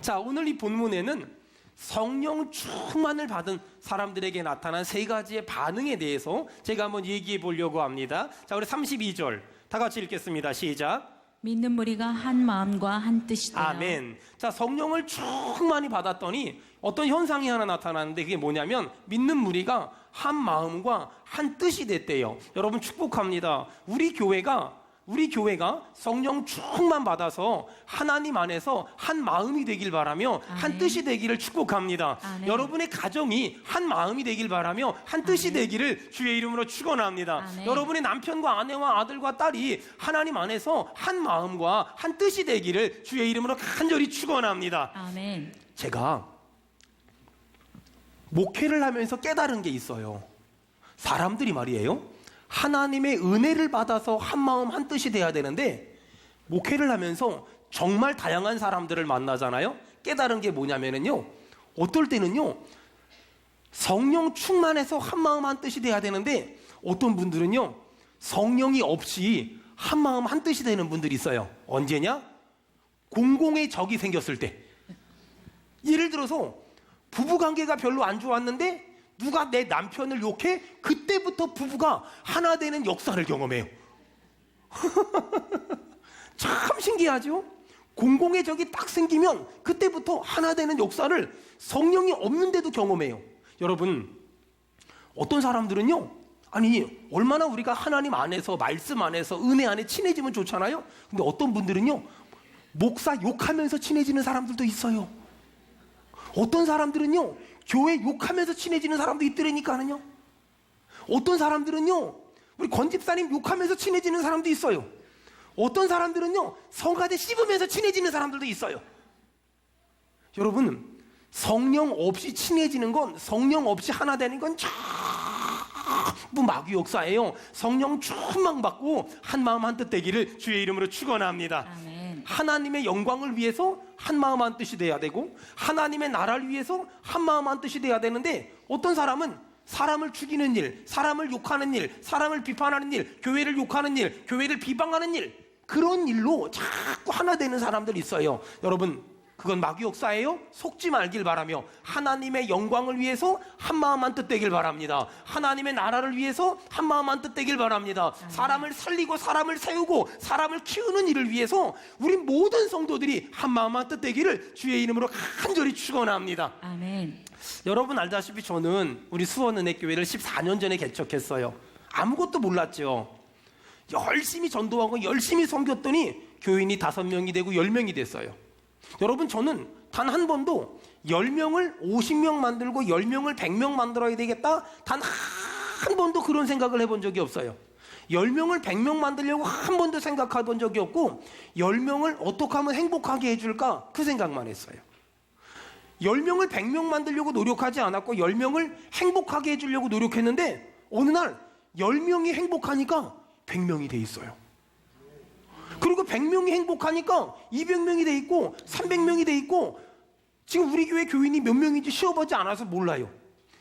자, 오늘 이 본문에는 성령 충만을 받은 사람들에게 나타난 세 가지의 반응에 대해서 제가 한번 얘기해 보려고 합니다. 자, 우리 32절 다 같이 읽겠습니다. 시작. 믿는 무리가 한 마음과 한 뜻이 되어 아멘. 자, 성령을 충만히 받았더니 어떤 현상이 하나 나타나는데 그게 뭐냐면 믿는 무리가 한 마음과 한 뜻이 됐대요. 여러분 축복합니다. 우리 교회가 성령 충만 받아서 하나님 안에서 한 마음이 되길 바라며 한 뜻이 되기를 축복합니다. 아멘. 여러분의 가정이 한 마음이 되길 바라며 한 뜻이 되기를 주의 이름으로 축원합니다. 아멘. 여러분의 남편과 아내와 아들과 딸이 하나님 안에서 한 마음과 한 뜻이 되기를 주의 이름으로 간절히 축원합니다. 아멘. 제가 목회를 하면서 깨달은 게 있어요. 사람들이 말이에요, 하나님의 은혜를 받아서 한 마음 한 뜻이 돼야 되는데 목회를 하면서 정말 다양한 사람들을 만나잖아요. 깨달은 게 뭐냐면요, 어떨 때는요 성령 충만해서 한 마음 한 뜻이 돼야 되는데 어떤 분들은요 성령이 없이 한 마음 한 뜻이 되는 분들이 있어요. 언제냐? 공공의 적이 생겼을 때. 예를 들어서 부부관계가 별로 안 좋았는데 누가 내 남편을 욕해? 그때부터 부부가 하나 되는 역사를 경험해요. 참 신기하죠? 공공의 적이 딱 생기면 그때부터 하나 되는 역사를 성령이 없는데도 경험해요. 여러분, 어떤 사람들은요, 아니 얼마나 우리가 하나님 안에서, 말씀 안에서, 은혜 안에 친해지면 좋잖아요. 근데 어떤 분들은요 목사 욕하면서 친해지는 사람들도 있어요. 어떤 사람들은요 교회 욕하면서 친해지는 사람도 있더라니까요. 어떤 사람들은요 우리 권집사님 욕하면서 친해지는 사람도 있어요. 어떤 사람들은요 성가대 씹으면서 친해지는 사람들도 있어요. 여러분, 성령 없이 친해지는 건, 성령 없이 하나 되는 건 전부 마귀 역사예요. 성령 충만 받고 한 마음 한 뜻 되기를 주의 이름으로 축원합니다. 아멘. 하나님의 영광을 위해서 한 마음 한 뜻이 돼야 되고 하나님의 나라를 위해서 한 마음 한 뜻이 돼야 되는데 어떤 사람은 사람을 죽이는 일, 사람을 욕하는 일, 사람을 비판하는 일, 교회를 욕하는 일, 교회를 비방하는 일, 그런 일로 자꾸 하나 되는 사람들이 있어요. 여러분, 그건 마귀 역사예요. 속지 말길 바라며 하나님의 영광을 위해서 한 마음 한 뜻 되길 바랍니다. 하나님의 나라를 위해서 한 마음 한 뜻 되길 바랍니다. 사람을 살리고 사람을 세우고 사람을 키우는 일을 위해서 우리 모든 성도들이 한 마음 한 뜻 되기를 주의 이름으로 간절히 축원합니다. 아멘. 여러분 알다시피 저는 우리 수원은혜교회를 14년 전에 개척했어요. 아무것도 몰랐죠. 열심히 전도하고 열심히 섬겼더니 교인이 5명이 되고 10명이 됐어요. 여러분, 저는 단 한 번도 10명을 50명 만들고 10명을 100명 만들어야 되겠다, 단 한 번도 그런 생각을 해본 적이 없어요. 10명을 100명 만들려고 한 번도 생각해 본 적이 없고 10명을 어떻게 하면 행복하게 해줄까, 그 생각만 했어요. 10명을 100명 만들려고 노력하지 않았고 10명을 행복하게 해주려고 노력했는데 어느 날 10명이 행복하니까 100명이 돼 있어요. 그리고 100명이 행복하니까 200명이 돼 있고 300명이 돼 있고, 지금 우리 교회 교인이 몇 명인지 시어보지 않아서 몰라요.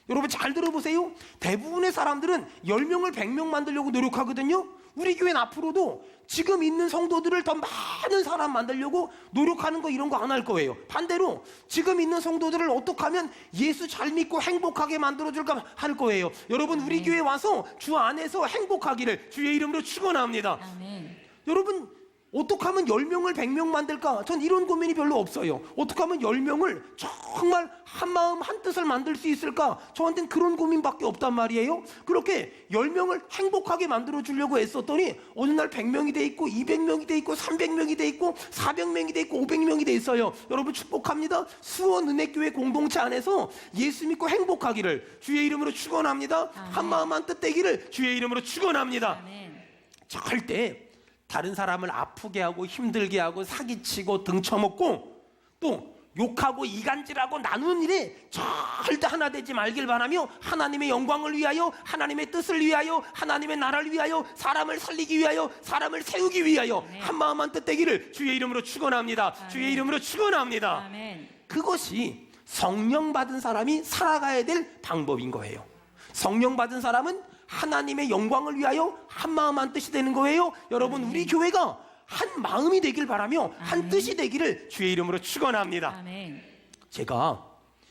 여러분 잘 들어보세요. 대부분의 사람들은 10명을 100명 만들려고 노력하거든요. 우리 교회는 앞으로도 지금 있는 성도들을 더 많은 사람 만들려고 노력하는 거, 이런 거 안 할 거예요. 반대로 지금 있는 성도들을 어떻게 하면 예수 잘 믿고 행복하게 만들어줄까 할 거예요. 여러분, 우리 교회 와서 주 안에서 행복하기를 주의 이름으로 축원합니다. 아멘. 여러분, 어떻게 하면 10명을 100명 만들까? 전 이런 고민이 별로 없어요. 어떻게 하면 10명을 정말 한 마음 한 뜻을 만들 수 있을까? 저한테는 그런 고민밖에 없단 말이에요. 그렇게 10명을 행복하게 만들어주려고 애썼더니 어느 날 100명이 돼 있고 200명이 돼 있고 300명이 돼 있고 400명이 돼 있고 500명이 돼 있어요. 여러분 축복합니다. 수원은혜교회 공동체 안에서 예수 믿고 행복하기를 주의 이름으로 축원합니다. 한 마음 한 뜻 되기를 주의 이름으로 축원합니다. 아멘. 절대 다른 사람을 아프게 하고 힘들게 하고 사기치고 등쳐먹고 또 욕하고 이간질하고 나누는 일에 절대 하나 되지 말길 바라며 하나님의 영광을 위하여, 하나님의 뜻을 위하여, 하나님의 나라를 위하여, 사람을 살리기 위하여, 사람을 세우기 위하여 한 마음 한 뜻 되기를 주의 이름으로 축원합니다. 주의 이름으로 축원합니다. 아멘. 그것이 성령 받은 사람이 살아가야 될 방법인 거예요. 성령 받은 사람은 하나님의 영광을 위하여 한 마음 한 뜻이 되는 거예요. 여러분, 우리 교회가 한 마음이 되길 바라며 한 아멘. 뜻이 되기를 주의 이름으로 축원합니다. 아멘. 제가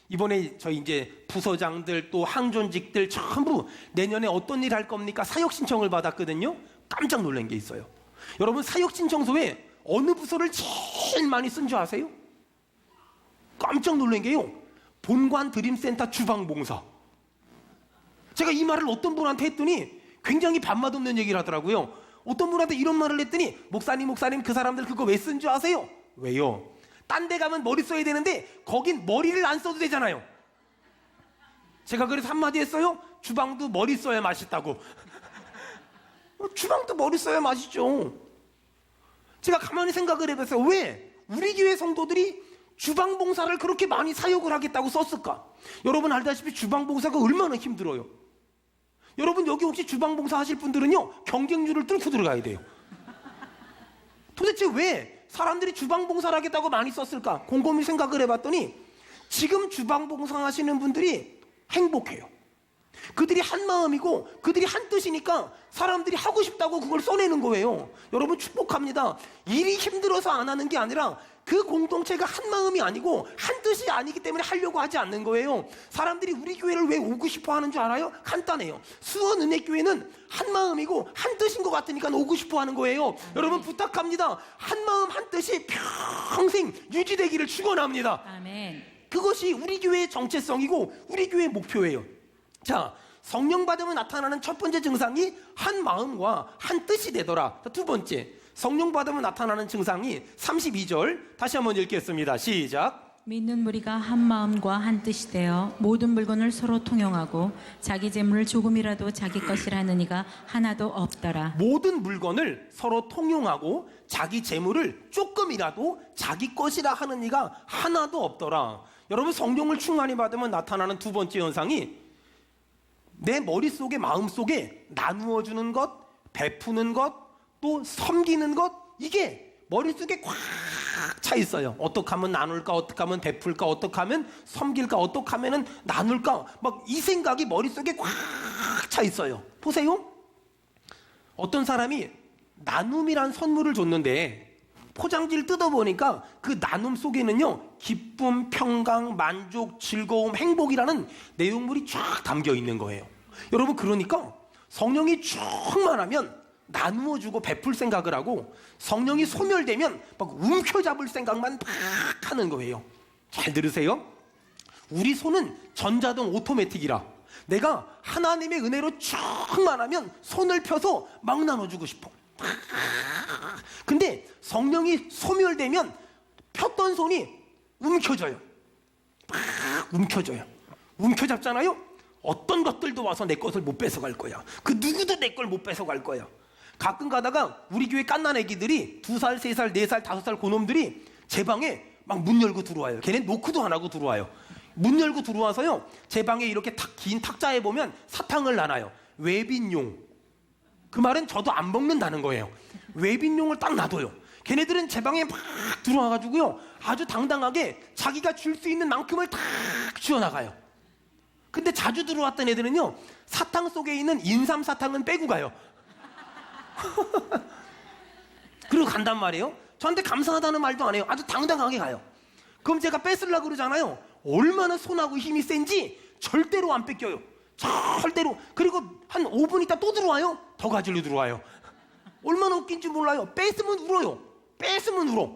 이번에 저희 이제 부서장들 또 항존직들 전부 내년에 어떤 일 할 겁니까? 사역 신청을 받았거든요. 깜짝 놀란 게 있어요. 여러분, 사역 신청서에 어느 부서를 제일 많이 쓴 줄 아세요? 깜짝 놀란 게요, 본관 드림센터 주방봉사. 제가 이 말을 어떤 분한테 했더니 굉장히 밥맛 없는 얘기를 하더라고요. 어떤 분한테 이런 말을 했더니, 목사님 그 사람들 그거 왜 쓴 줄 아세요? 왜요? 딴 데 가면 머리 써야 되는데 거긴 머리를 안 써도 되잖아요. 제가 그래서 한마디 했어요. 주방도 머리 써야 맛있다고. 주방도 머리 써야 맛있죠. 제가 가만히 생각을 해봤어요. 왜 우리 교회 성도들이 주방 봉사를 그렇게 많이 사역을 하겠다고 썼을까? 여러분 알다시피 주방 봉사가 얼마나 힘들어요. 여러분 여기 혹시 주방 봉사 하실 분들은요, 경쟁률을 뚫고 들어가야 돼요. 도대체 왜 사람들이 주방 봉사를 하겠다고 많이 썼을까? 곰곰이 생각을 해봤더니 지금 주방 봉사 하시는 분들이 행복해요. 그들이 한 마음이고 그들이 한 뜻이니까 사람들이 하고 싶다고 그걸 써내는 거예요. 여러분 축복합니다. 일이 힘들어서 안 하는 게 아니라 그 공동체가 한 마음이 아니고 한 뜻이 아니기 때문에 하려고 하지 않는 거예요. 사람들이 우리 교회를 왜 오고 싶어 하는 줄 알아요? 간단해요. 수원은혜교회는 한 마음이고 한 뜻인 것 같으니까 오고 싶어 하는 거예요. 여러분 부탁합니다. 한 마음 한 뜻이 평생 유지되기를 축원합니다. 아멘. 그것이 우리 교회의 정체성이고 우리 교회의 목표예요. 자, 성령 받으면 나타나는 첫 번째 증상이 한 마음과 한 뜻이 되더라. 두 번째, 성령 받으면 나타나는 증상이 32절 다시 한번 읽겠습니다. 시작. 믿는 무리가 한 마음과 한 뜻이 되어 모든 물건을 서로 통용하고 자기 재물을 조금이라도 자기 것이라 하는 이가 하나도 없더라. 모든 물건을 서로 통용하고 자기 재물을 조금이라도 자기 것이라 하는 이가 하나도 없더라. 여러분, 성령을 충만히 받으면 나타나는 두 번째 현상이 내 머릿속에 마음속에 나누어주는 것, 베푸는 것, 또 섬기는 것, 이게 머릿속에 꽉 차 있어요. 어떻게 하면 나눌까, 어떻게 하면 베풀까, 어떻게 하면 섬길까, 어떻게 하면 나눌까, 막 이 생각이 머릿속에 꽉 차 있어요. 보세요. 어떤 사람이 나눔이란 선물을 줬는데 포장지를 뜯어보니까 그 나눔 속에는요, 기쁨, 평강, 만족, 즐거움, 행복이라는 내용물이 쫙 담겨 있는 거예요. 여러분, 그러니까 성령이 충만하면 나누어주고 베풀 생각을 하고, 성령이 소멸되면 막 움켜잡을 생각만 막 하는 거예요. 잘 들으세요. 우리 손은 전자동 오토매틱이라 내가 하나님의 은혜로 충만하면 손을 펴서 막 나눠주고 싶어. 근데 성령이 소멸되면 폈던 손이 움켜져요. 움켜져요. 움켜잡잖아요. 어떤 것들도 와서 내 것을 못 뺏어갈 거야. 그 누구도 내 걸 못 뺏어갈 거야. 가끔 가다가 우리 교회 갓난 애기들이 2살, 3살, 4살, 5살 고놈들이 제 방에 막 문 열고 들어와요. 걔네 노크도 안 하고 들어와요. 문 열고 들어와서요, 제 방에 이렇게 긴 탁자에 보면 사탕을 놔놔요. 외빈용. 그 말은 저도 안 먹는다는 거예요. 외빈용을 딱 놔둬요. 걔네들은 제 방에 막 들어와가지고요, 아주 당당하게 자기가 줄 수 있는 만큼을 다 쥐어나가요. 근데 자주 들어왔던 애들은요, 사탕 속에 있는 인삼 사탕은 빼고 가요. 그리고 간단 말이에요. 저한테 감사하다는 말도 안 해요. 아주 당당하게 가요. 그럼 제가 뺏으려고 그러잖아요. 얼마나 손하고 힘이 센지 절대로 안 뺏겨요. 절대로. 그리고 한 5분 있다 또 들어와요. 더 가지러 들어와요. 얼마나 웃긴지 몰라요. 뺏으면 울어요. 뺏으면 울어.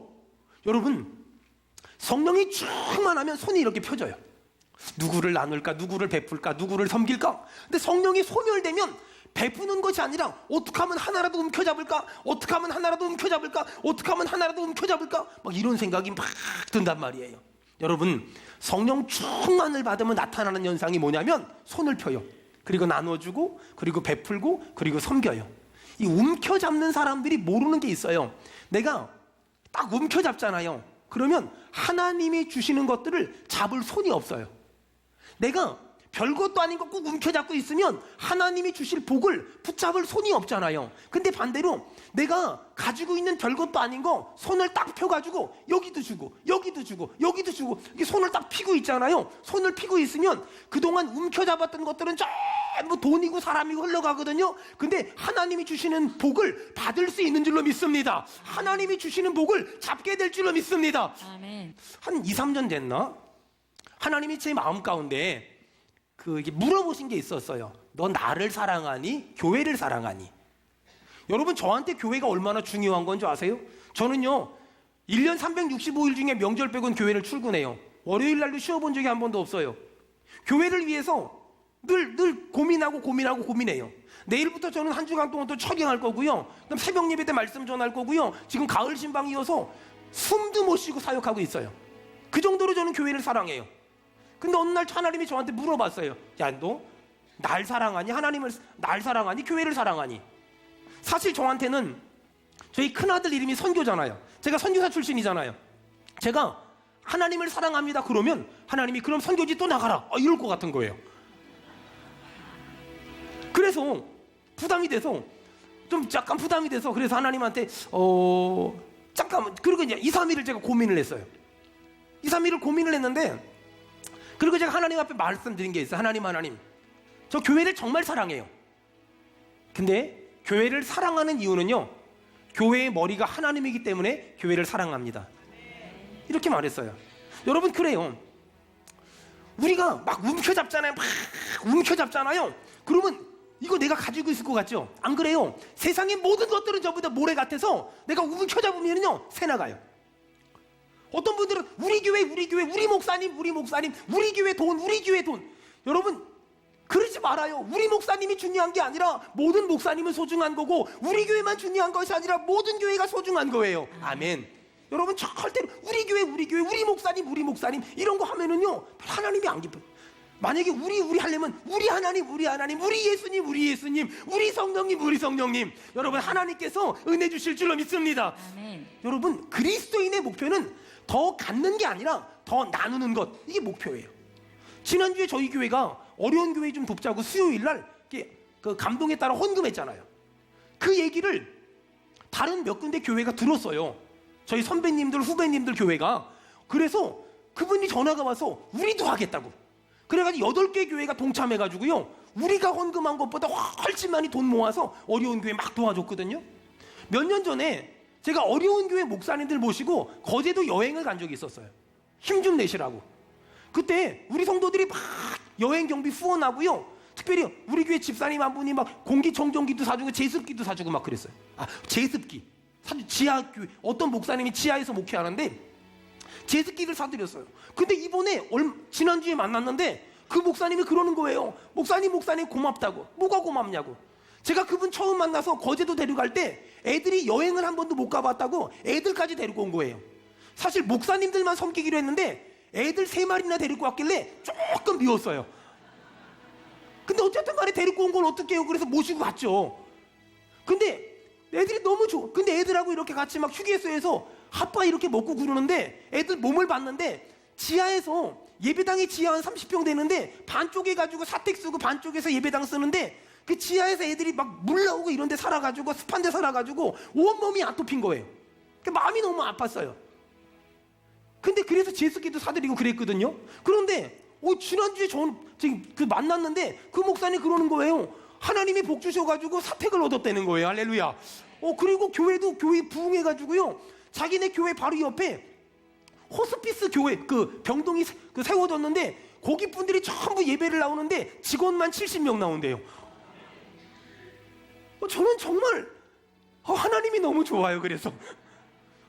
여러분, 성령이 충만하면 손이 이렇게 펴져요. 누구를 나눌까, 누구를 베풀까, 누구를 섬길까. 근데 성령이 소멸되면 베푸는 것이 아니라 어떻게 하면 하나라도 움켜잡을까, 어떻게 하면 하나라도 움켜잡을까, 어떻게 하면 하나라도 움켜잡을까, 막 이런 생각이 막 든단 말이에요. 여러분, 성령 충만을 받으면 나타나는 현상이 뭐냐면 손을 펴요. 그리고 나눠주고, 그리고 베풀고, 그리고 섬겨요. 이 움켜잡는 사람들이 모르는 게 있어요. 내가 딱 움켜잡잖아요. 그러면 하나님이 주시는 것들을 잡을 손이 없어요. 내가 별것도 아닌 거 꼭 움켜잡고 있으면 하나님이 주실 복을 붙잡을 손이 없잖아요. 근데 반대로 내가 가지고 있는 별것도 아닌 거 손을 딱 펴가지고 여기도 주고 여기도 주고 여기도 주고 이렇게 손을 딱 피고 있잖아요. 손을 피고 있으면 그동안 움켜잡았던 것들은 전부 돈이고 사람이고 흘러가거든요. 근데 하나님이 주시는 복을 받을 수 있는 줄로 믿습니다. 하나님이 주시는 복을 잡게 될 줄로 믿습니다. 아멘. 한 2, 3년 됐나? 하나님이 제 마음 가운데 이게 물어보신 게 있었어요. 너 나를 사랑하니? 교회를 사랑하니? 여러분, 저한테 교회가 얼마나 중요한 건 줄 아세요? 저는요 1년 365일 중에 명절 빼고는 교회를 출근해요. 월요일 날도 쉬어본 적이 한 번도 없어요. 교회를 위해서 늘 고민해요. 내일부터 저는 한 주간 동안 또 촬영할 거고요. 그다음 새벽 예배 때 말씀 전할 거고요. 지금 가을 신방이어서 숨도 못 쉬고 사역하고 있어요. 그 정도로 저는 교회를 사랑해요. 근데 어느 날 하나님이 저한테 물어봤어요. 야, 너 날 사랑하니? 하나님을 날 사랑하니? 교회를 사랑하니? 사실 저한테는 저희 큰아들 이름이 선교잖아요. 제가 선교사 출신이잖아요. 제가 하나님을 사랑합니다 그러면 하나님이 그럼 선교지 또 나가라 이럴 것 같은 거예요. 그래서 부담이 돼서 좀 약간 부담이 돼서 그래서 하나님한테 잠깐만, 그리고 이제 2, 3일을 제가 고민을 했어요. 2, 3일을 고민을 했는데, 그리고 제가 하나님 앞에 말씀드린 게 있어요. 하나님, 저 교회를 정말 사랑해요. 근데 교회를 사랑하는 이유는요, 교회의 머리가 하나님이기 때문에 교회를 사랑합니다. 이렇게 말했어요. 여러분, 그래요. 우리가 막 움켜잡잖아요. 그러면 이거 내가 가지고 있을 것 같죠? 안 그래요? 세상의 모든 것들은 저보다 모래 같아서 내가 움켜잡으면요 새 나가요. 어떤 분들은 우리 교회, 우리 목사님, 우리 교회 돈. 여러분, 그러지 말아요. 우리 목사님이 중요한 게 아니라 모든 목사님은 소중한 거고, 우리 교회만 중요한 것이 아니라 모든 교회가 소중한 거예요. 아멘. 여러분, 절대로 우리 교회, 우리 목사님 이런 거 하면은요 하나님이 안 기뻐요. 만약에 우리 하려면 우리 하나님, 우리 예수님, 우리 성령님, 여러분, 하나님께서 은혜 주실 줄로 믿습니다. 아멘. 여러분, 그리스도인의 목표는 더 갖는 게 아니라 더 나누는 것, 이게 목표예요. 지난주에 저희 교회가 어려운 교회 좀 돕자고 수요일 날 그 감동에 따라 헌금했잖아요. 그 얘기를 다른 몇 군데 교회가 들었어요. 저희 선배님들, 후배님들 교회가. 그래서 그분이 전화가 와서 우리도 하겠다고. 그래가지고 8개 교회가 동참해가지고요, 우리가 헌금한 것보다 훨씬 많이 돈 모아서 어려운 교회 막 도와줬거든요. 몇 년 전에 제가 어려운 교회 목사님들 모시고 거제도 여행을 간 적이 있었어요. 힘 좀 내시라고. 그때 우리 성도들이 막 여행 경비 후원하고요, 특별히 우리 교회 집사님 한 분이 막 공기청정기도 사주고 제습기도 사주고 막 그랬어요. 제습기 지하 교회, 어떤 목사님이 지하에서 목회하는데 제습기를 사드렸어요. 근데 이번에 지난주에 만났는데 그 목사님이 그러는 거예요. 목사님 고맙다고. 뭐가 고맙냐고. 제가 그분 처음 만나서 거제도 데려갈 때 애들이 여행을 한 번도 못 가봤다고 애들까지 데리고 온 거예요. 사실 목사님들만 섬기기로 했는데 애들 3마리나 데리고 왔길래 조금 미웠어요. 근데 어쨌든 간에 데리고 온 건 어떡해요. 그래서 모시고 갔죠. 근데 애들이 너무 좋아. 근데 애들하고 이렇게 같이 막 휴게소에서 핫바 이렇게 먹고 그러는데 애들 몸을 봤는데 지하에서 예배당이 지하 한 30평 되는데 반쪽에 가지고 사택 쓰고 반쪽에서 예배당 쓰는데 그 지하에서 애들이 막 물 나오고 이런 데 살아가지고 습한 데 살아가지고 온몸이 아토피인 거예요. 마음이 너무 아팠어요. 근데 그래서 제습기도 사드리고 그랬거든요. 그런데 지난주에 지금 만났는데 그 목사님 그러는 거예요. 하나님이 복 주셔가지고 사택을 얻었다는 거예요. 할렐루야. 그리고 교회 부흥해가지고요, 자기네 교회 바로 옆에 호스피스 교회 병동이 세워졌는데 거기 분들이 전부 예배를 나오는데 직원만 70명 나온대요. 저는 정말 하나님이 너무 좋아요. 그래서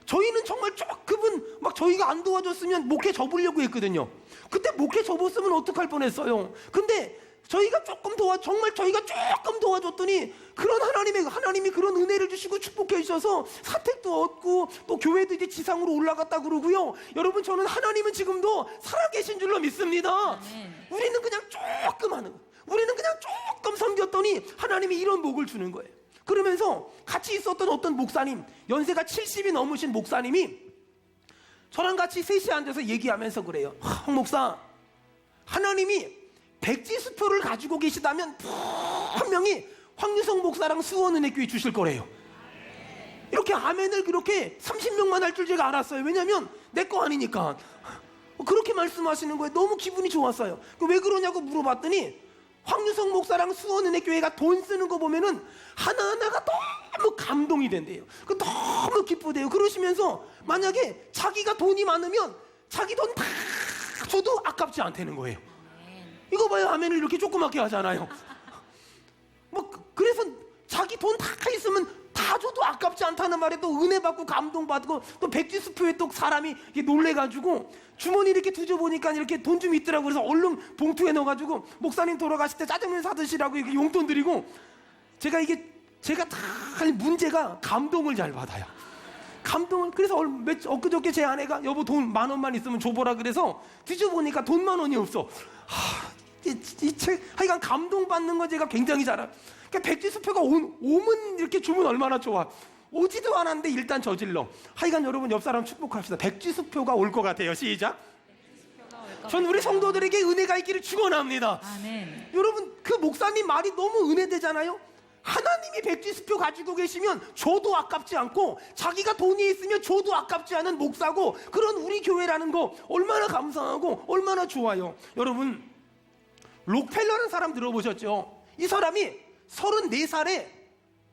저희는 정말 그분 막 저희가 안 도와줬으면 목회 접으려고 했거든요. 그때 목회 접었으면 어떡할 뻔했어요. 근데 저희가 정말 저희가 조금 도와줬더니 그런 하나님이 그런 은혜를 주시고 축복해 주셔서 사택도 얻고 또 교회도 이제 지상으로 올라갔다 그러고요. 여러분, 저는 하나님은 지금도 살아계신 줄로 믿습니다. 우리는 그냥 조금 섬겼더니 하나님이 이런 복을 주는 거예요. 그러면서 같이 있었던 어떤 목사님, 연세가 70이 넘으신 목사님이 저랑 같이 셋이 앉아서 얘기하면서 그래요. 황 목사, 하나님이 백지수표를 가지고 계시다면 분명히 황유성 목사랑 수원은혜교회 주실 거래요. 이렇게 아멘을 그렇게 30명만 할 줄 제가 알았어요. 왜냐면 내 거 아니니까. 그렇게 말씀하시는 거예요. 너무 기분이 좋았어요. 왜 그러냐고 물어봤더니 황유성 목사랑 수원은혜교회가 돈 쓰는 거 보면은 하나하나가 너무 감동이 된대요. 너무 기쁘대요. 그러시면서 만약에 자기가 돈이 많으면 자기 돈 다 줘도 아깝지 않다는 거예요. 이거 봐요. 아멘을 이렇게 조그맣게 하잖아요. 그래서 자기 돈 다 있으면 다 줘도 아깝지 않다는 말에 또 은혜 받고 감동 받고, 또 백지수표에 또 사람이 이렇게 놀래가지고 주머니 이렇게 뒤져보니까 이렇게 돈 좀 있더라고. 그래서 얼른 봉투에 넣어가지고 목사님 돌아가실 때 짜장면 사드시라고 이렇게 용돈 드리고. 제가 다 문제가 감동을 잘 받아요. 감동을. 그래서 엊그저께 제 아내가 여보 돈 10,000원만 있으면 줘보라 그래서 뒤져보니까 돈 10,000원이 없어. 이 책 하여간 감동받는 거 제가 굉장히 잘해요. 그러니까 백지수표가 오면 이렇게 주면 얼마나 좋아. 오지도 않았는데 일단 저질러. 하여간 여러분 옆 사람 축복합시다. 백지수표가 올 것 같아요. 시작. 전 우리 성도들에게 은혜가 있기를 축원합니다. 아멘. 여러분 그 목사님 말이 너무 은혜되잖아요. 하나님이 백지수표 가지고 계시면 줘도 아깝지 않고, 자기가 돈이 있으면 줘도 아깝지 않은 목사고, 그런 우리 교회라는 거 얼마나 감사하고 얼마나 좋아요. 여러분 록펠러라는 사람 들어보셨죠? 이 사람이 34살에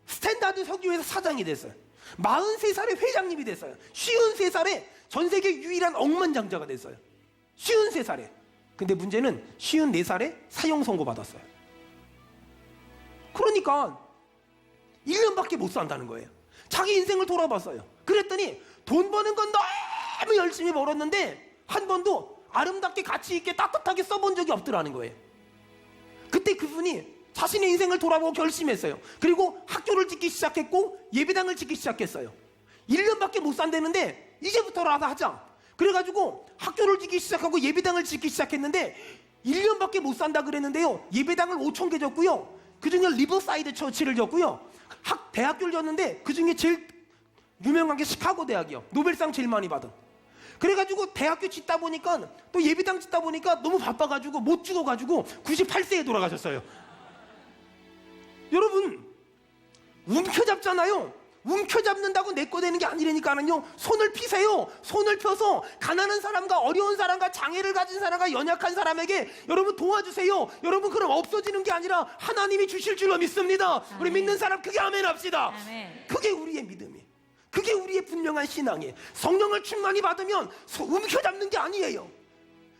스탠다드 석유회사 사장이 됐어요. 43살에 회장님이 됐어요. 53살에 전세계 유일한 억만장자가 됐어요. 53살에. 근데 문제는 54살에 사형 선고 받았어요. 그러니까 1년밖에 못 산다는 거예요. 자기 인생을 돌아봤어요. 그랬더니 돈 버는 건 너무 열심히 벌었는데 한 번도 아름답게 가치 있게 따뜻하게 써본 적이 없더라는 거예요. 그때 그분이 자신의 인생을 돌아보고 결심했어요. 그리고 학교를 짓기 시작했고 예배당을 짓기 시작했어요. 1년밖에 못 산다는데 이제부터라도 하자. 그래가지고 학교를 짓기 시작하고 예배당을 짓기 시작했는데 1년밖에 못 산다 그랬는데요. 예배당을 5,000개 졌고요. 그중에 리버사이드 처치를 졌고요. 대학교를 졌는데 그중에 제일 유명한 게 시카고 대학이요. 노벨상 제일 많이 받은. 그래가지고 대학교 짓다 보니까 또 예배당 짓다 보니까 너무 바빠가지고 못 죽어가지고 98세에 돌아가셨어요. 여러분 움켜잡잖아요. 움켜잡는다고 내 거 되는 게 아니라니까는요. 손을 피세요. 손을 펴서 가난한 사람과 어려운 사람과 장애를 가진 사람과 연약한 사람에게 여러분 도와주세요. 여러분 그럼 없어지는 게 아니라 하나님이 주실 줄로 믿습니다. 아멘. 우리 믿는 사람 크게 아멘 합시다. 아멘. 그게 우리의 믿음이에요. 그게 우리의 분명한 신앙이에요. 성령을 충만히 받으면 움켜잡는 게 아니에요.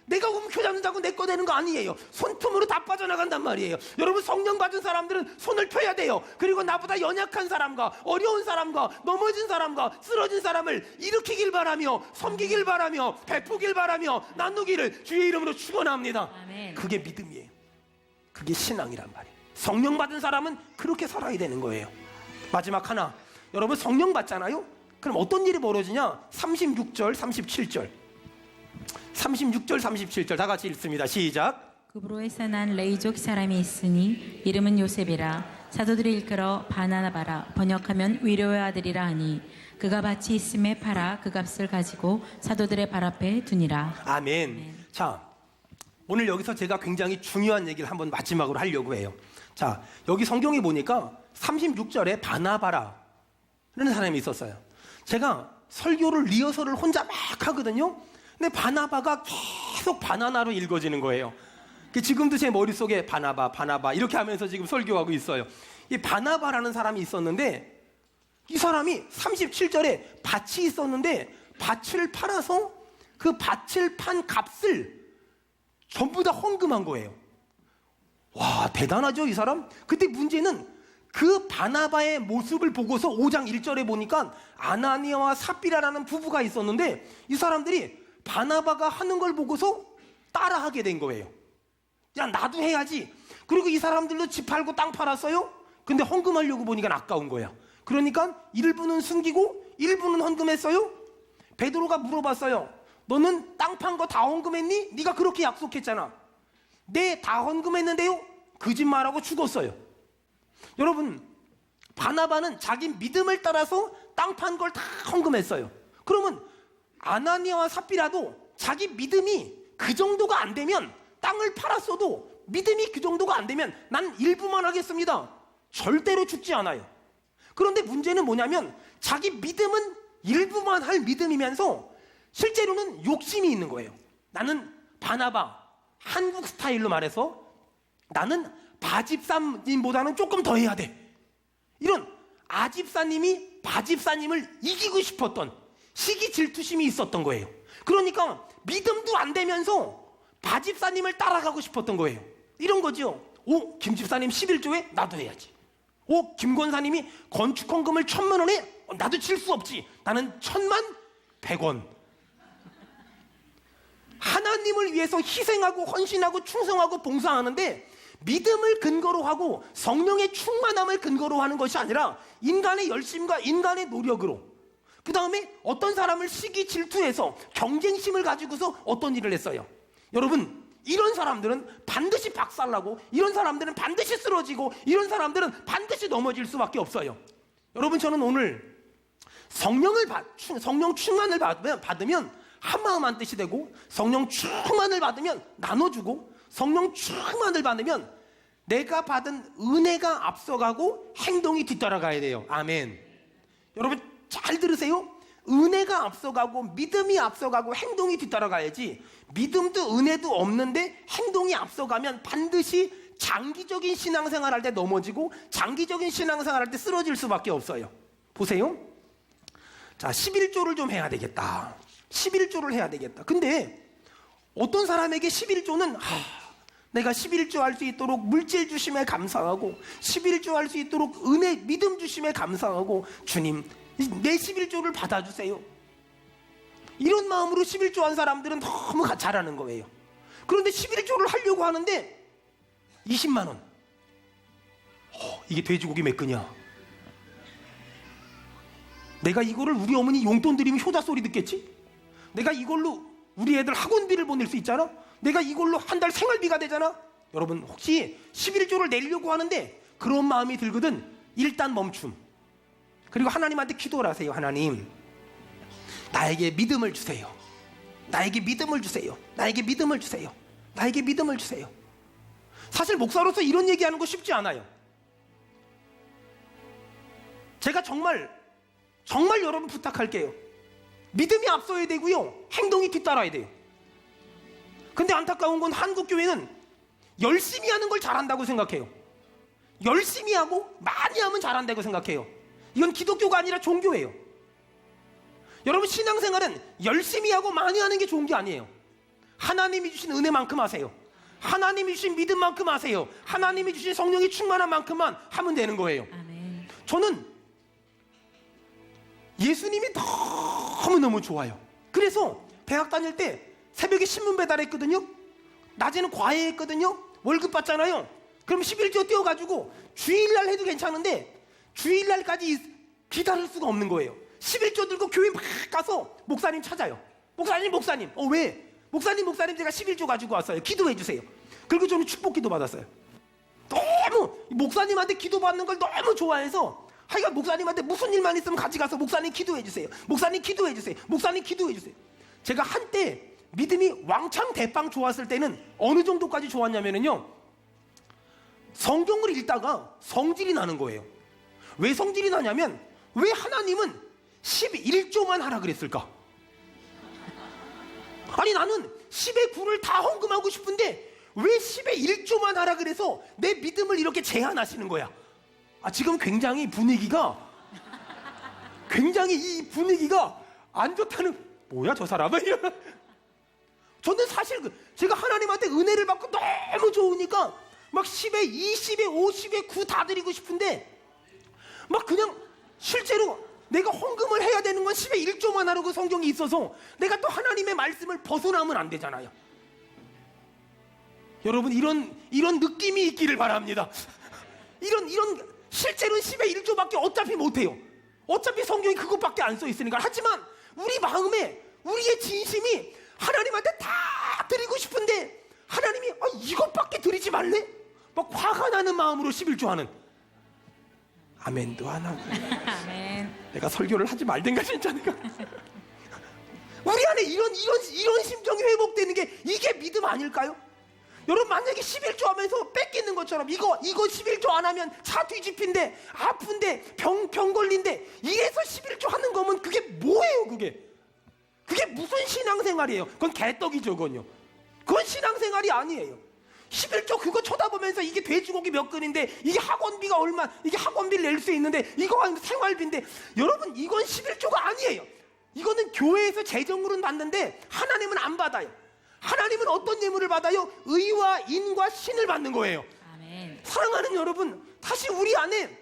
내가 움켜잡는다고 내 거 되는 거 아니에요. 손틈으로 다 빠져나간단 말이에요. 여러분 성령 받은 사람들은 손을 펴야 돼요. 그리고 나보다 연약한 사람과 어려운 사람과 넘어진 사람과 쓰러진 사람을 일으키길 바라며 섬기길 바라며 베푸길 바라며 나누기를 주의 이름으로 축원합니다. 아멘. 그게 믿음이에요. 그게 신앙이란 말이에요. 성령 받은 사람은 그렇게 살아야 되는 거예요. 마지막 하나. 여러분 성령 받잖아요. 그럼 어떤 일이 벌어지냐? 36절 37절 36절 37절 다 같이 읽습니다. 시작. 그브로에서 난 레이족 사람이 있으니 이름은 요셉이라. 사도들이 일컬어 바나바라, 번역하면 위로의 아들이라 하니 그가 밭이 있음에 팔아 그 값을 가지고 사도들의 발 앞에 두니라. 아멘. 자, 오늘 여기서 제가 굉장히 중요한 얘기를 한번 마지막으로 하려고 해요. 자, 여기 성경에 보니까 36절에 바나바라는 사람이 있었어요. 제가 설교를 리허설을 혼자 막 하거든요. 근데 바나바가 계속 바나나로 읽어지는 거예요. 지금도 제 머릿속에 바나바 이렇게 하면서 지금 설교하고 있어요. 이 바나바라는 사람이 있었는데 이 사람이 37절에 밭이 있었는데 밭을 팔아서 그 밭을 판 값을 전부 다 헌금한 거예요. 와, 대단하죠 이 사람? 근데 문제는 그 바나바의 모습을 보고서 5장 1절에 보니까 아나니아와 삽비라라는 부부가 있었는데 이 사람들이 바나바가 하는 걸 보고서 따라하게 된 거예요. 야, 나도 해야지. 그리고 이 사람들도 집 팔고 땅 팔았어요. 근데 헌금하려고 보니까 아까운 거야. 그러니까 일부는 숨기고 일부는 헌금했어요. 베드로가 물어봤어요. 너는 땅 판 거 다 헌금했니? 네가 그렇게 약속했잖아. 네, 다 헌금했는데요. 거짓말하고 죽었어요. 여러분, 바나바는 자기 믿음을 따라서 땅 판 걸 다 헌금했어요. 그러면 아나니아와 삽비라도 자기 믿음이 그 정도가 안 되면, 땅을 팔았어도 믿음이 그 정도가 안 되면 난 일부만 하겠습니다. 절대로 죽지 않아요. 그런데 문제는 뭐냐면 자기 믿음은 일부만 할 믿음이면서 실제로는 욕심이 있는 거예요. 나는 바나바, 한국 스타일로 말해서 나는 바집사님보다는 조금 더 해야 돼. 이런 아집사님이 바집사님을 이기고 싶었던 시기 질투심이 있었던 거예요. 그러니까 믿음도 안 되면서 바집사님을 따라가고 싶었던 거예요. 이런 거죠. 오, 김집사님 11조에 나도 해야지. 오, 김권사님이 건축 헌금을 1,000만 원에 나도 칠 수 없지. 나는 1,100원. 하나님을 위해서 희생하고 헌신하고 충성하고 봉사하는데 믿음을 근거로 하고 성령의 충만함을 근거로 하는 것이 아니라 인간의 열심과 인간의 노력으로, 그 다음에 어떤 사람을 시기 질투해서 경쟁심을 가지고서 어떤 일을 했어요. 여러분, 이런 사람들은 반드시 박살나고, 이런 사람들은 반드시 쓰러지고, 이런 사람들은 반드시 넘어질 수밖에 없어요. 여러분, 저는 오늘 성령 충만을 받으면 한마음 한 뜻이 되고, 성령 충만을 받으면 나눠주고, 성령 충만을 받으면 내가 받은 은혜가 앞서가고 행동이 뒤따라가야 돼요. 아멘. 여러분 잘 들으세요. 은혜가 앞서가고 믿음이 앞서가고 행동이 뒤따라가야지, 믿음도 은혜도 없는데 행동이 앞서가면 반드시 장기적인 신앙생활 할 때 넘어지고 장기적인 신앙생활 할 때 쓰러질 수밖에 없어요. 보세요. 자, 11조를 좀 해야 되겠다. 11조를 해야 되겠다. 근데 어떤 사람에게 11조는 내가 11조 할 수 있도록 물질 주심에 감사하고, 11조 할 수 있도록 은혜 믿음 주심에 감사하고, 주님 내 11조를 받아주세요. 이런 마음으로 11조 한 사람들은 너무 잘하는 거예요. 그런데 11조를 하려고 하는데 20만 원. 이게 돼지고기 몇 근이야? 내가 이거를 우리 어머니 용돈 드리면 효자 소리 듣겠지? 내가 이걸로 우리 애들 학원비를 보낼 수 있잖아? 내가 이걸로 한 달 생활비가 되잖아? 여러분, 혹시 11조를 내려고 하는데 그런 마음이 들거든, 일단 멈춤. 그리고 하나님한테 기도를 하세요. 하나님, 나에게 믿음을 주세요. 나에게 믿음을 주세요. 나에게 믿음을 주세요. 나에게 믿음을 주세요. 사실 목사로서 이런 얘기하는 거 쉽지 않아요. 제가 정말 여러분 부탁할게요. 믿음이 앞서야 되고요, 행동이 뒤따라야 돼요. 근데 안타까운 건 한국 교회는 열심히 하는 걸 잘한다고 생각해요. 열심히 하고 많이 하면 잘한다고 생각해요. 이건 기독교가 아니라 종교예요. 여러분, 신앙생활은 열심히 하고 많이 하는 게 좋은 게 아니에요. 하나님이 주신 은혜만큼 하세요. 하나님이 주신 믿음만큼 하세요. 하나님이 주신 성령의 충만한 만큼만 하면 되는 거예요. 아멘. 저는 예수님이 너무너무 좋아요. 그래서 대학 다닐 때 새벽에 신문 배달했거든요. 낮에는 과외했거든요. 월급 받잖아요. 그럼 11조 떼어가지고 주일날 해도 괜찮은데 주일날까지 기다릴 수가 없는 거예요. 11조 들고 교회 막 가서 목사님 찾아요. 목사님. 왜? 목사님 제가 11조 가지고 왔어요. 기도해 주세요. 그리고 저는 축복 기도 받았어요. 너무 목사님한테 기도 받는 걸 너무 좋아해서, 하여간 목사님한테 무슨 일만 있으면 같이 가서 목사님 기도해 주세요. 목사님 기도해 주세요. 목사님 기도해 주세요. 제가 한때 믿음이 왕창 대빵 좋았을 때는 어느 정도까지 좋았냐면요, 성경을 읽다가 성질이 나는 거예요. 왜 성질이 나냐면, 왜 하나님은 11조만 하라 그랬을까? 아니, 나는 10의 9를 다 헌금하고 싶은데 왜 10의 1조만 하라 그래서 내 믿음을 이렇게 제한하시는 거야? 지금 굉장히 이 분위기가 안 좋다는, 뭐야 저 사람은? 저는 사실 제가 하나님한테 은혜를 받고 너무 좋으니까 막 10에 2, 10에 5, 10에 9 다 드리고 싶은데, 막 그냥 실제로 내가 헌금을 해야 되는 건 10에 1조만 하라고 성경이 있어서 내가 또 하나님의 말씀을 벗어나면 안 되잖아요. 여러분, 이런 느낌이 있기를 바랍니다. 이런 실제로는 10에 1조밖에 어차피 못해요. 어차피 성경이 그것밖에 안 써 있으니까. 하지만 우리 마음에 우리의 진심이 하나님한테 다 드리고 싶은데 하나님이 이것밖에 드리지 말래? 막 화가 나는 마음으로 11조 하는. 아멘도 안 하고. 아멘. 내가 설교를 하지 말든가 진짜. 내가 우리 안에 이런 심정이 회복되는 게 이게 믿음 아닐까요? 여러분, 만약에 11조 하면서 뺏기는 것처럼 이거 11조 안 하면 차 뒤집힌데, 아픈데, 병 걸린데, 이래서 11조 하는 거면 그게 뭐예요? 그게 무슨 신앙생활이에요? 그건 개떡이죠. 그건 신앙생활이 아니에요. 11조 그거 쳐다보면서 이게 돼지고기 몇 근인데 이게 학원비가 얼마, 이게 학원비를 낼 수 있는데 이거 생활비인데, 여러분 이건 11조가 아니에요. 이거는 교회에서 재정으로는 받는데 하나님은 안 받아요. 하나님은 어떤 예물을 받아요? 의와 인과 신을 받는 거예요. 아멘. 사랑하는 여러분, 다시 우리 안에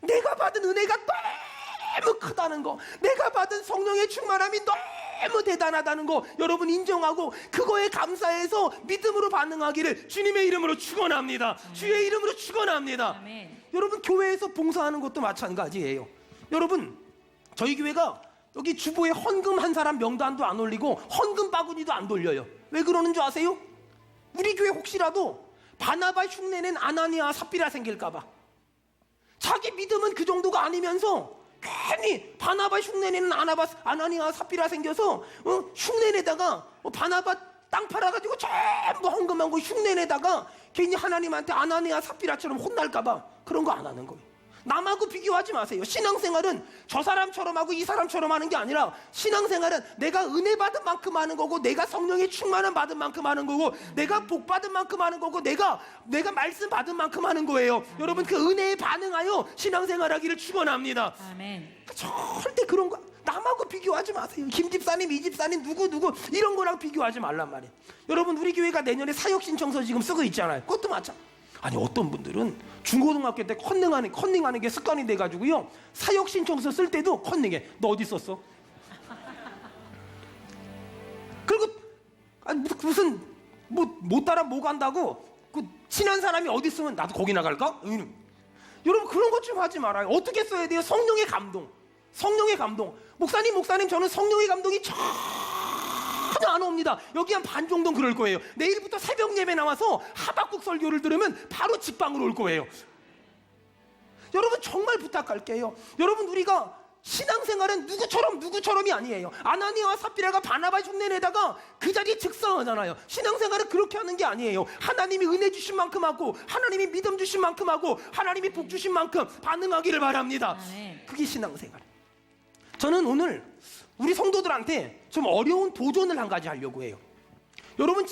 내가 받은 은혜가 너무 크다는 거, 내가 받은 성령의 충만함이 너무 대단하다는 거 여러분 인정하고 그거에 감사해서 믿음으로 반응하기를 주님의 이름으로 축원합니다. 주의 이름으로 축원합니다. 아멘. 여러분 교회에서 봉사하는 것도 마찬가지예요. 여러분 저희 교회가 여기 주보에 헌금 한 사람 명단도 안 올리고 헌금 바구니도 안 돌려요. 왜 그러는 줄 아세요? 우리 교회 혹시라도 바나바 흉내낸 아나니아 삽비라 생길까 봐. 자기 믿음은 그 정도가 아니면서 괜히 바나바 흉내내는 아나니아 삽비라 생겨서 흉내내다가 바나바 땅 팔아가지고 전부 헌금한 거 흉내내다가 괜히 하나님한테 아나니아 삽비라처럼 혼날까 봐 그런 거 안 하는 거예요. 남하고 비교하지 마세요. 신앙생활은 저 사람처럼 하고 이 사람처럼 하는 게 아니라, 신앙생활은 내가 은혜 받은 만큼 하는 거고, 내가 성령의 충만함 받은 만큼 하는 거고, 내가 복 받은 만큼 하는 거고, 내가 말씀 받은 만큼 하는 거예요. 여러분 그 은혜에 반응하여 신앙생활하기를 축원합니다. 아멘. 절대 그런 거 남하고 비교하지 마세요. 김 집사님, 이 집사님, 누구 이런 거랑 비교하지 말란 말이에요. 여러분 우리 교회가 내년에 사역 신청서 지금 쓰고 있잖아요. 그것도 마찬가지. 아니 어떤 분들은 중고등학교 때 컨닝하는 게 습관이 돼가지고요, 사역 신청서 쓸 때도 컨닝해. 너 어디 썼어? 그리고 무슨 못 따라 뭐 간다고 그 친한 사람이 어디 있으면 나도 거기 나갈까? 여러분 그런 것 좀 하지 말아요. 어떻게 써야 돼요? 성령의 감동. 성령의 감동. 목사님 저는 성령의 감동이 전혀 안 옵니다. 여기 한 반 정도는 그럴 거예요. 내일부터 새벽 예배 나와서 하박국 설교를 들으면 바로 직방으로 올 거예요. 여러분 정말 부탁할게요. 여러분 우리가 신앙생활은 누구처럼이 아니에요. 아나니아와 삽비라가 바나바 흉내내다가 그 자리에 즉사하잖아요. 신앙생활은 그렇게 하는 게 아니에요. 하나님이 은혜 주신 만큼 하고, 하나님이 믿음 주신 만큼 하고, 하나님이 복 주신 만큼 반응하기를 바랍니다. 아멘. 그게 신앙생활. 저는 오늘 우리 성도들한테 좀 어려운 도전을 한 가지 하려고 해요. 여러분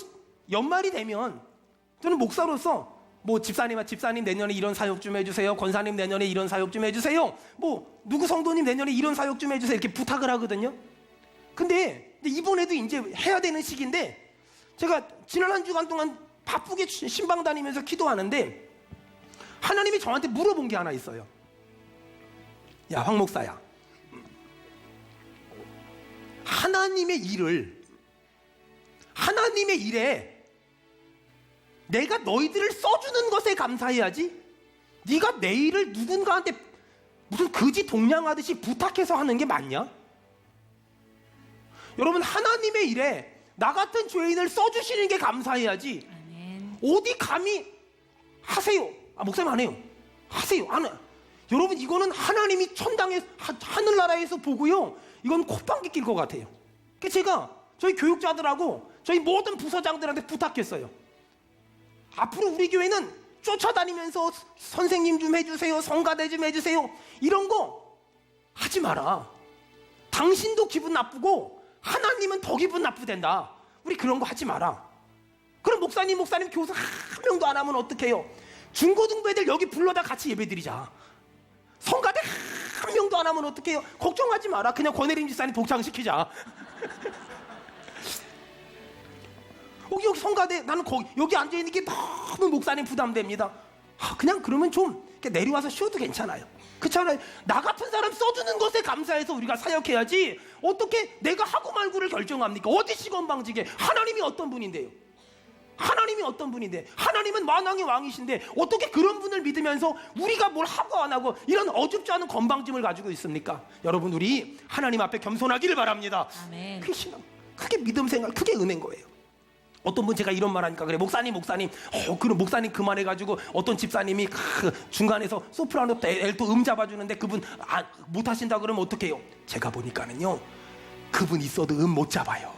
연말이 되면 저는 목사로서 집사님 내년에 이런 사역 좀 해주세요. 권사님 내년에 이런 사역 좀 해주세요. 누구 성도님 내년에 이런 사역 좀 해주세요. 이렇게 부탁을 하거든요. 근데 이번에도 이제 해야 되는 시기인데, 제가 지난 한 주간 동안 바쁘게 신방 다니면서 기도하는데 하나님이 저한테 물어본 게 하나 있어요. 야, 황 목사야, 하나님의 일에 내가 너희들을 써주는 것에 감사해야지, 네가 내 일을 누군가한테 무슨 거지 동냥하듯이 부탁해서 하는 게 맞냐? 여러분 하나님의 일에 나 같은 죄인을 써주시는 게 감사해야지. 아멘. 어디 감히 하세요. 목사님 안 해요. 하세요. 안 해. 여러분 이거는 하나님이 천당에 하늘나라에서 보고요, 이건 콧방귀 낄 것 같아요. 그래서 제가 저희 교육자들하고 저희 모든 부서장들한테 부탁했어요. 앞으로 우리 교회는 쫓아다니면서 선생님 좀 해주세요, 성가대 좀 해주세요, 이런 거 하지 마라. 당신도 기분 나쁘고 하나님은 더 기분 나쁘댄다. 우리 그런 거 하지 마라. 그럼 목사님 교사 한 명도 안 하면 어떡해요? 중고등부 애들 여기 불러다 같이 예배드리자. 성가대 한 명도 안 하면 어떡해요? 걱정하지 마라. 그냥 권혜림 집사님 독창시키자. 여기 성가대, 나는 여기 앉아있는 게 너무 목사님 부담됩니다. 그냥 그러면 좀 내려와서 쉬어도 괜찮아요. 그렇잖아요. 나 같은 사람 써주는 것에 감사해서 우리가 사역해야지, 어떻게 내가 하고 말고를 결정합니까? 어디 시건방지게. 하나님이 어떤 분인데요? 하나님은 만왕의 왕이신데 어떻게 그런 분을 믿으면서 우리가 뭘 하고 안 하고 이런 어줍지 않은 건방짐을 가지고 있습니까? 여러분 우리 하나님 앞에 겸손하기를 바랍니다. 아멘. 그게 신앙, 그게 믿음 생활, 그게 은혜인 거예요. 어떤 분 제가 이런 말 하니까 그래, 목사님 그럼 목사님 그만해가지고 어떤 집사님이 중간에서 소프라노 엘토 잡아주는데 그분 못하신다 그러면 어떡해요? 제가 보니까는요, 그분 있어도 못 잡아요.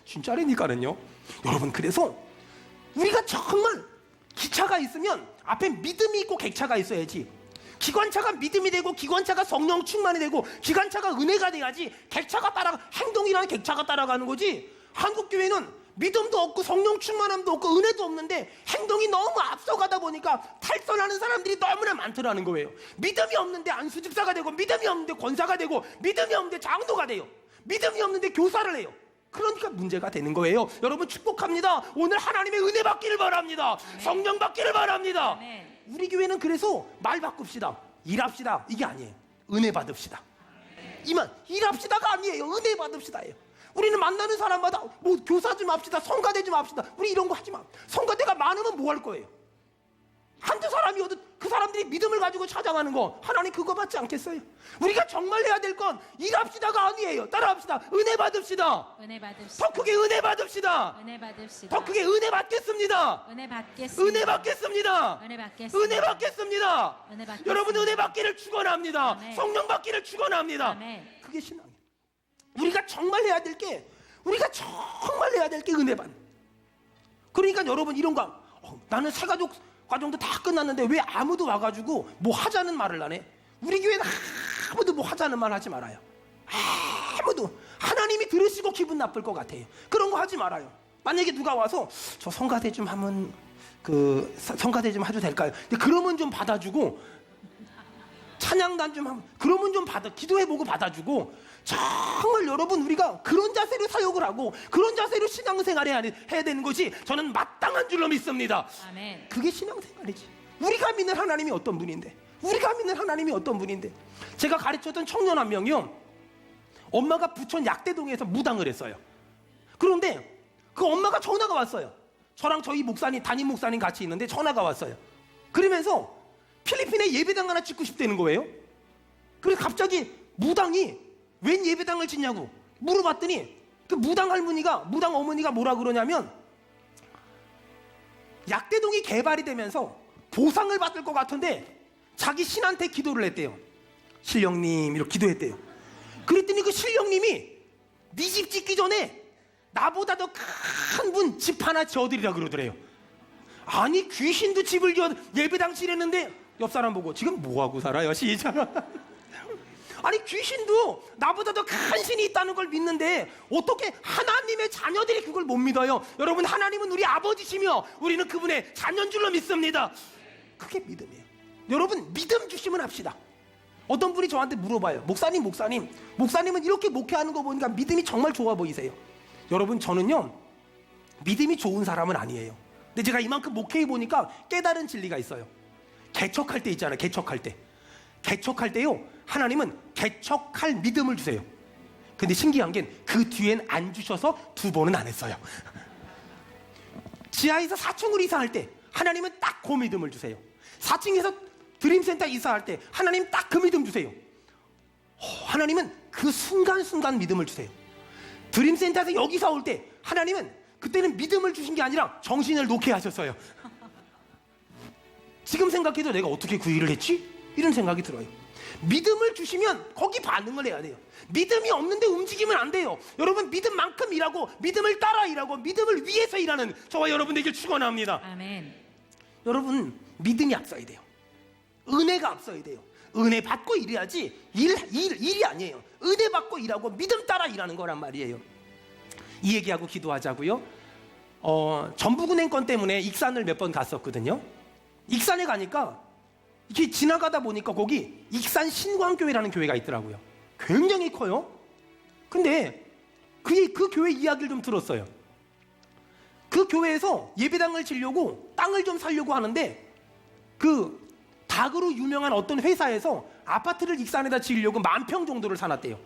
진짜라니까는요. 여러분 그래서 우리가 정말 기차가 있으면 앞에 믿음이 있고 객차가 있어야지. 기관차가 믿음이 되고, 기관차가 성령 충만이 되고, 기관차가 은혜가 돼야지 객차가 행동이라는 객차가 따라가는 거지. 한국교회는 믿음도 없고 성령 충만함도 없고 은혜도 없는데 행동이 너무 앞서가다 보니까 탈선하는 사람들이 너무나 많더라는 거예요. 믿음이 없는데 안수집사가 되고, 믿음이 없는데 권사가 되고, 믿음이 없는데 장로가 돼요. 믿음이 없는데 교사를 해요. 그러니까 문제가 되는 거예요. 여러분 축복합니다. 오늘 하나님의 은혜 받기를 바랍니다. 성령 받기를 바랍니다. 우리 교회는 그래서 말 바꿉시다. 일합시다. 이게 아니에요. 은혜 받읍시다. 이만 일합시다가 아니에요. 은혜 받읍시다예요. 우리는 만나는 사람마다 뭐 교사 좀 합시다, 성가대 좀 합시다. 우리 이런 거 하지 마. 성가대가 많으면 뭐 할 거예요? 한두 사람이어도 그 사람들이 믿음을 가지고 찾아가는 거, 하나님 그거 받지 않겠어요? 우리가 정말 해야 될 건 일합시다가 아니에요. 따라합시다. 은혜 받읍시다. 은혜 받읍시다. 더 크게 은혜 받읍시다. 은혜 받읍시다. 더 크게 은혜 받겠습니다. 은혜 받겠습니다. 은혜 받겠습니다. 은혜 받겠습니다. 은혜 받겠습니다. 은혜 받겠습니다. 여러분 은혜 받기를 축원합니다. 아멘. 성령 받기를 축원합니다. 아멘. 그게 신앙이에요. 우리가 정말 해야 될 게, 은혜 받는. 그러니까 여러분 이런 거, 나는 새가족 과정도 다 끝났는데 왜 아무도 와가지고 뭐 하자는 말을 안 해? 우리 교회는 아무도 뭐 하자는 말 하지 말아요. 아무도. 하나님이 들으시고 기분 나쁠 것 같아요. 그런 거 하지 말아요. 만약에 누가 와서 저 성가대 좀 하면 성가대 좀 해도 될까요? 근데 그러면 좀 받아주고, 찬양단 좀 하면 그러면 좀 기도해보고 받아주고, 정말 여러분 우리가 그런 자세로 사역을 하고 그런 자세로 신앙생활을 해야 되는 것이 저는 마땅한 줄로 믿습니다. 아멘. 그게 신앙생활이지. 우리가 믿는 하나님이 어떤 분인데, 제가 가르쳤던 청년 한 명이요, 엄마가 부천 약대동에서 무당을 했어요. 그런데 그 엄마가 전화가 왔어요. 저랑 저희 목사님, 담임 목사님 같이 있는데 전화가 왔어요. 그러면서 필리핀에 예배당 하나 짓고 싶다는 거예요. 그래서 갑자기 무당이 웬 예배당을 짓냐고 물어봤더니, 그 무당 어머니가 뭐라 그러냐면, 약대동이 개발이 되면서 보상을 받을 것 같은데 자기 신한테 기도를 했대요. 신령님 이렇게 기도했대요. 그랬더니 그 신령님이 네 집 짓기 전에 나보다 더 큰 분 집 하나 지어드리라 그러더래요. 아니 귀신도 집을 지어 예배당 지냈는데 옆 사람 보고 지금 뭐하고 살아요? 시작. 아니 귀신도 나보다 더 큰 신이 있다는 걸 믿는데 어떻게 하나님의 자녀들이 그걸 못 믿어요? 여러분 하나님은 우리 아버지시며 우리는 그분의 자녀인 줄로 믿습니다. 그게 믿음이에요. 여러분 믿음 주시면 합시다. 어떤 분이 저한테 물어봐요. 목사님은 이렇게 목회하는 거 보니까 믿음이 정말 좋아 보이세요. 여러분 저는요 믿음이 좋은 사람은 아니에요. 근데 제가 이만큼 목회해 보니까 깨달은 진리가 있어요. 개척할 때 있잖아요. 개척할 때요 하나님은 개척할 믿음을 주세요. 근데 신기한 게 그 뒤엔 안 주셔서 2번은 안 했어요. 지하에서 4층으로 이사할 때 하나님은 딱 그 믿음을 주세요. 4층에서 드림센터 이사할 때 하나님 딱 그 믿음 주세요. 하나님은 그 순간순간 믿음을 주세요. 드림센터에서 여기서 올 때 하나님은 그때는 믿음을 주신 게 아니라 정신을 놓게 하셨어요. 지금 생각해도 내가 어떻게 그 일을 했지? 이런 생각이 들어요. 믿음을 주시면 거기 반응을 해야 돼요. 믿음이 없는데 움직이면 안 돼요. 여러분 믿음만큼 일하고 믿음을 따라 일하고 믿음을 위해서 일하는 저와 여러분에게 축원합니다. 아멘. 여러분 믿음이 앞서야 돼요. 은혜가 앞서야 돼요. 은혜 받고 일해야지 일이 아니에요. 은혜 받고 일하고 믿음 따라 일하는 거란 말이에요. 이 얘기하고 기도하자고요. 전북은행 건 때문에 익산을 몇 번 갔었거든요. 익산에 가니까 이렇게 지나가다 보니까 거기 익산 신광교회라는 교회가 있더라고요. 굉장히 커요. 근데 그 교회 이야기를 좀 들었어요. 그 교회에서 예배당을 지려고 땅을 좀 사려고 하는데 그 닭으로 유명한 어떤 회사에서 아파트를 익산에다 지으려고 10,000평 정도를 사놨대요.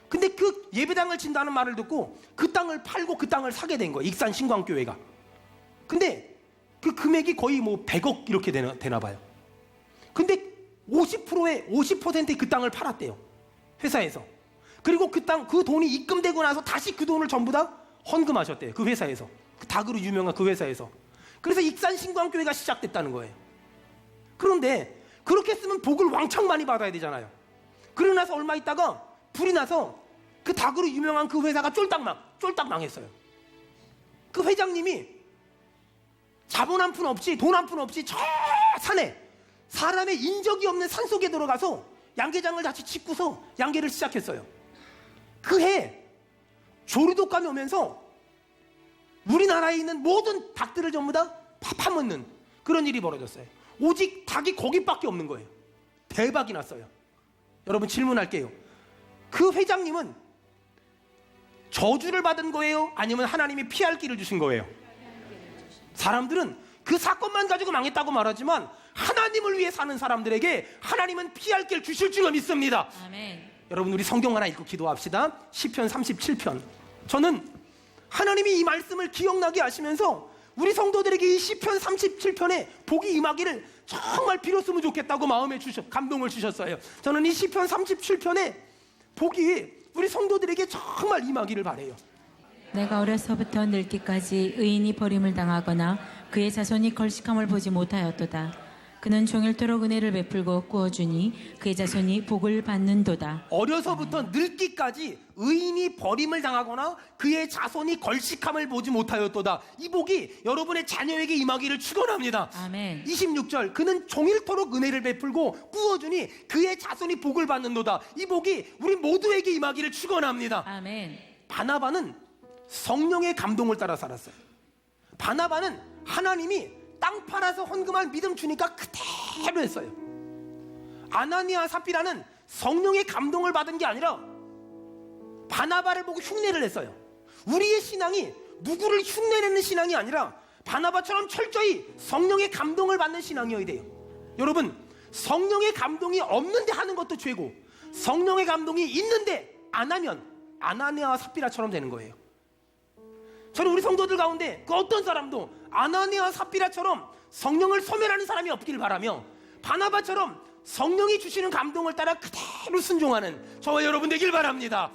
근데 그 예배당을 진다는 말을 듣고 그 땅을 팔고 그 땅을 사게 된 거예요. 익산 신광교회가. 근데 그 금액이 거의 뭐 100억 이렇게 되나 봐요. 근데 50%의 그 땅을 팔았대요. 회사에서. 그리고 그 돈이 입금되고 나서 다시 그 돈을 전부 다 헌금하셨대요. 그 회사에서. 그 닭으로 유명한 그 회사에서. 그래서 익산 신광교회가 시작됐다는 거예요. 그런데 그렇게 했으면 복을 왕창 많이 받아야 되잖아요. 그러고 나서 얼마 있다가 불이 나서 그 닭으로 유명한 그 회사가 쫄딱 망했어요. 그 회장님이 자본 한 푼 없이 돈 한 푼 없이 저 산에 사람의 인적이 없는 산속에 들어가서 양계장을 다시 짓고서 양계를 시작했어요. 그 해 조류독감이 오면서 우리나라에 있는 모든 닭들을 전부 다 파먹는 그런 일이 벌어졌어요. 오직 닭이 거기밖에 없는 거예요. 대박이 났어요. 여러분 질문할게요. 그 회장님은 저주를 받은 거예요? 아니면 하나님이 피할 길을 주신 거예요? 사람들은 그 사건만 가지고 망했다고 말하지만 하나님을 위해 사는 사람들에게 하나님은 피할 길 주실 줄 믿습니다. 아멘. 여러분 우리 성경 하나 읽고 기도합시다. 시편 37편. 저는 하나님이 이 말씀을 기억나게 하시면서 우리 성도들에게 이 시편 37편에 복이 임하기를 정말 빌었으면 좋겠다고 마음에 감동을 주셨어요. 저는 이 시편 37편에 복이 우리 성도들에게 정말 임하기를 바라요. 내가 어려서부터 늙기까지 의인이 버림을 당하거나 그의 자손이 걸식함을 보지 못하였도다. 그는 종일토록 은혜를 베풀고 꾸어주니 그의 자손이 복을 받는도다. 어려서부터 늙기까지 의인이 버림을 당하거나 그의 자손이 걸식함을 보지 못하였도다. 이 복이 여러분의 자녀에게 임하기를 축원합니다. 아멘. 26절 그는 종일토록 은혜를 베풀고 꾸어주니 그의 자손이 복을 받는도다. 이 복이 우리 모두에게 임하기를 축원합니다. 아멘. 바나바는 성령의 감동을 따라 살았어요. 바나바는 하나님이 땅 팔아서 헌금할 믿음 주니까 그대로 했어요. 아나니아 삽비라는 성령의 감동을 받은 게 아니라 바나바를 보고 흉내를 냈어요. 우리의 신앙이 누구를 흉내내는 신앙이 아니라 바나바처럼 철저히 성령의 감동을 받는 신앙이어야 돼요. 여러분 성령의 감동이 없는데 하는 것도 죄고 성령의 감동이 있는데 안 하면 아나니아와 삽비라처럼 되는 거예요. 저는 우리 성도들 가운데 그 어떤 사람도 아나니아와 삽비라처럼 성령을 소멸하는 사람이 없기를 바라며 바나바처럼 성령이 주시는 감동을 따라 그대로 순종하는 저와 여러분 되길 바랍니다.